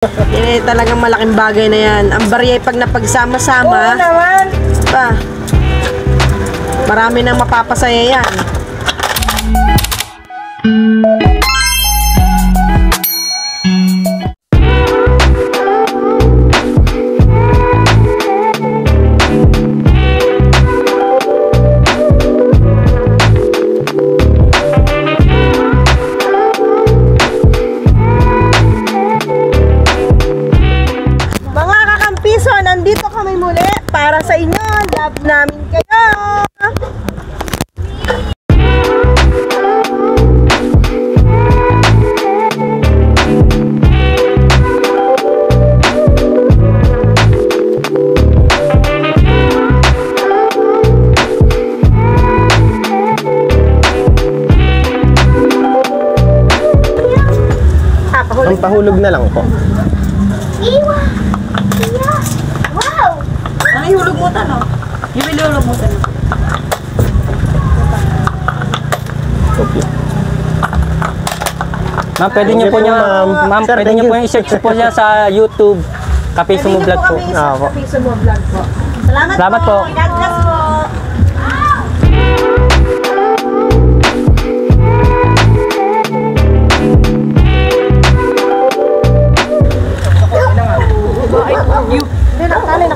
Yan eh, talagang malaking bagay na yan. Ang barya pag napagsama-sama, Oo naman. Marami nang mapapasaya yan. Nandito kami muli para sa inyo. Love namin kayo. Ang pahulog na lang po. Ang ihulog mo ta, no? Yung ilulog mo ta, no? Okay. Ma'am, pwede niyo po niya, ma'am, Sir, pwede niyo po i-search po niya sa YouTube. Kapiso mo vlog po. Kapiso mo vlog po. Salamat po. God bless po. Nakatali.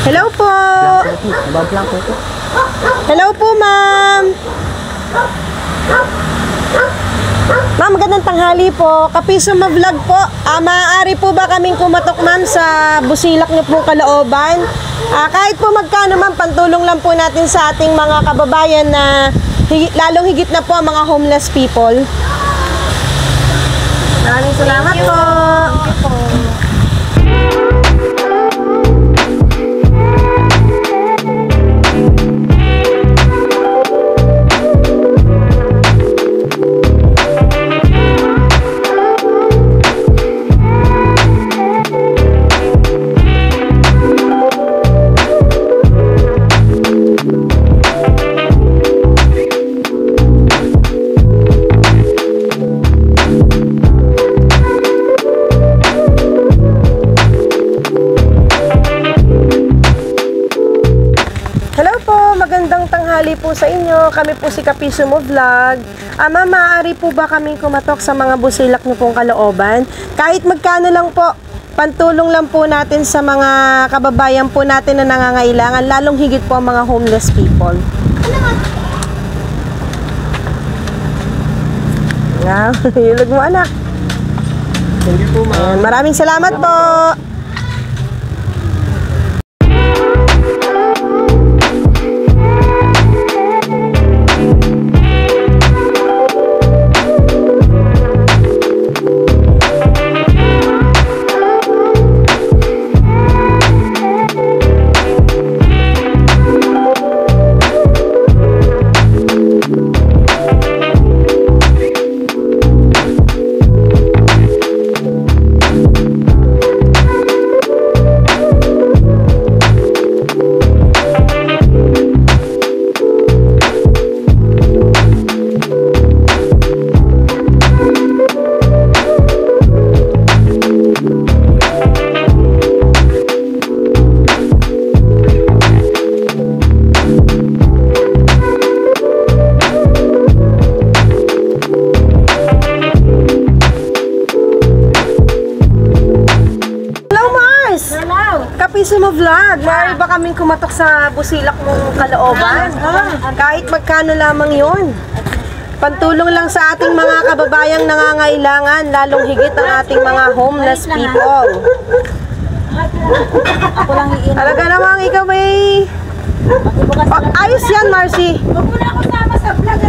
Hello po. Hello po, ma'am. Ma'am, magandang tanghali po. Kapiso ma-vlog po. Maaari po ba kaming kumatok, ma'am, sa busilak niyo po kalooban? Kahit po magkano, ma'am, pantulong lang po natin sa ating mga kababayan na lalong higit na po ang mga homeless people. Maraming salamat po. Magandang tanghali po sa inyo. Kami po si Kapiso mo Vlog. Ma'am, maaari po ba kami kumatok sa mga busilak niyo pong kalooban? Kahit magkano lang po, pantulong lang po natin sa mga kababayan po natin na nangangailangan, lalong higit po ang mga homeless people. Wow, hilog mo anak. Thank you po, ma'am. Maraming salamat po. Kapiso mo Vlog, maaari ba kaming kumatok sa busilak mong kalooban? Kahit magkano lamang yon. Pantulong lang sa ating mga kababayang nangangailangan, lalong higit ang ating mga homeless people. Talaga namang ikaw may... ayos yan, Marcy. Huwag mo na ako sama sa vlog.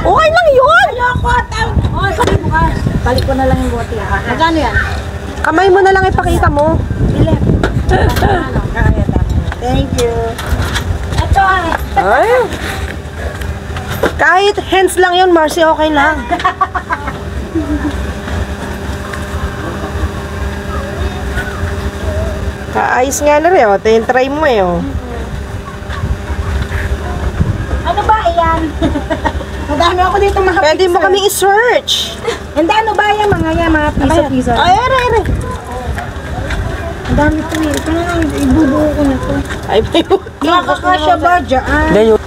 Okay lang yun. Balik ko na lang yung bote. Magkano yan? Kamay mo na lang ipakita mo. Thank you. Ito Ay. Kahit hands lang yun, Marcy, okay lang. Kaayos nga na rin, oh. Try mo eh, oh. Ano ba yan? Madami ako dito mga Pwede mo kaming i-search. Hindi, ano ba yan? Mga piso-piso. Ay, ere. Ang dami ito eh. Ito na lang, ibubuo ko na ito. Ay, may Makakasya ba dyan? Hindi, yung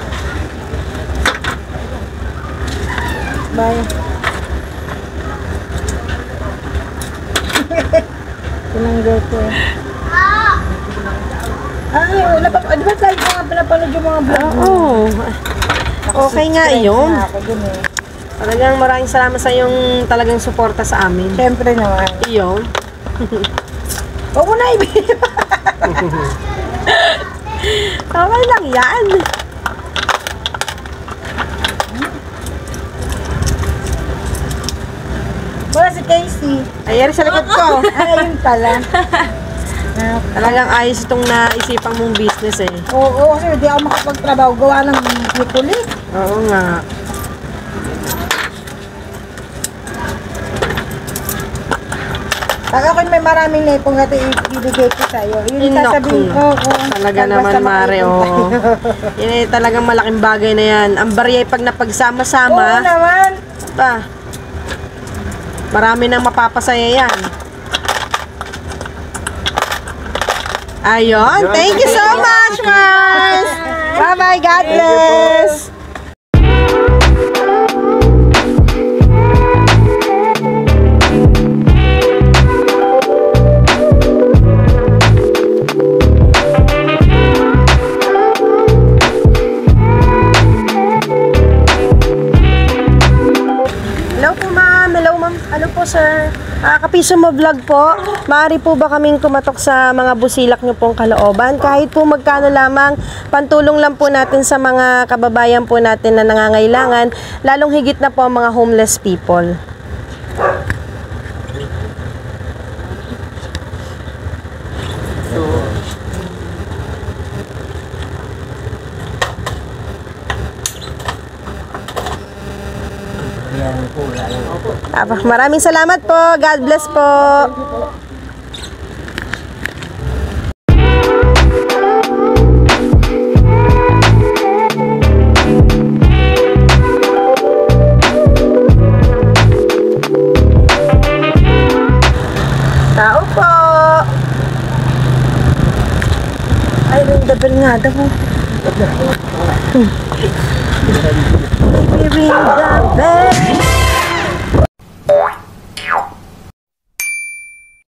Bayan. Tinanggal ko eh. Ay, wala pa. Di ba tayo mga pinapanood yung mga vlog? Oo. Okay nga yun. Ako dun eh. Talagang maraming salamat sa yung talagang suporta sa amin. Siyempre naman. Iyon. Huwag mo na ibig. Okay lang yan. Wala si Casey. Ayari sa likod ko. Ay, ayun pala. Talagang ayos itong naisipang mong business eh. Oo, kasi hindi ako makapagtrabaho. Gawa ng mikuli. Oo nga. Pag ako may maraming naipong natin ibigay ko sa'yo. Yun yung Naku. sasabihin ko. Talaga naman, Mare, oh. Yan ay talagang malaking bagay na yan. Ang barya ay pag Oo napagsama-sama, naman. pa, marami nang mapapasaya yan. Ayun. Thank you so much, Mars. Bye-bye. God bless. Hello po, ma'am. Hello, ma'am. Ano po, sir? Kapiso mo vlog po. Maaari po ba kaming kumatok sa mga busilak nyo pong kalooban? Kahit po magkano lamang, pantulong lang po natin sa mga kababayan po natin na nangangailangan, lalong higit na po ang mga homeless people. Maraming salamat po. God bless po. Tao po. Ay, ring the bell nga daw. Ring the